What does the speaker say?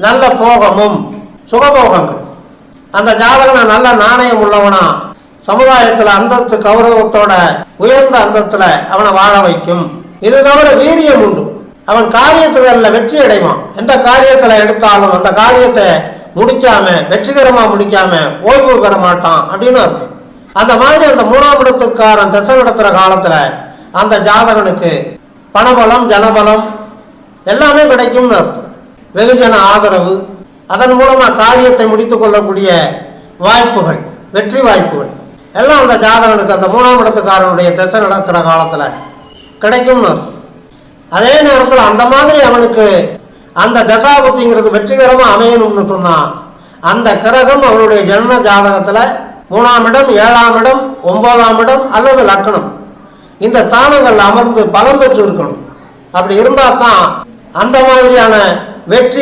நல்ல போகமும் சுகபோகங்கள், அந்த ஜாதகனை நல்ல நாணயம் உள்ளவனா சமுதாயத்தில் அந்தஸ்து கௌரவத்தோட உயர்ந்த அந்தஸ்துல அவனை வாழ வைக்கும். இது தவிர வீரியம் உண்டு, அவன் காரியத்துகளில் வெற்றி அடைவான். எந்த காரியத்தில் எடுத்தாலும் அந்த காரியத்தை முடிக்காம வெற்றிகரமா முடிக்காம ஓய்வு பெற மாட்டான் அப்படின்னு அர்த்தம். அந்த மாதிரி அந்த 3ஆம் இடத்துக்காரன் திசை நடத்துற காலத்துல அந்த ஜாதகனுக்கு பணபலம் ஜனபலம் எல்லாமே கிடைக்கும்னு அர்த்தம். வெகுஜன ஆதரவு, அதன் மூலமா காரியத்தை முடித்துக் கொள்ளக்கூடிய வாய்ப்புகள், வெற்றி வாய்ப்புகள் எல்லாம் அந்த ஜாதகனுக்கு அந்த 3ஆம் இடத்துக்காரனுடைய திசை நடக்கிற காலத்துல கிடைக்கும்னு அர்த்தம். அதே நேரத்தில் அந்த மாதிரி அவனுக்கு அந்த தசாபுத்திங்கிறது வெற்றிகரமா அமையணும்னு சொன்னா அந்த கிரகம் அவனுடைய ஜன்ம ஜாதகத்துல 3ஆம் இடம் 7ஆம் இடம் 9ஆம் இடம் அல்லது லக்னம் இந்த ஸ்தானங்கள் அமர்ந்து பலம் பெற்று இருக்கணும். அப்படி இருந்தா தான் அந்த மாதிரியான வெற்றி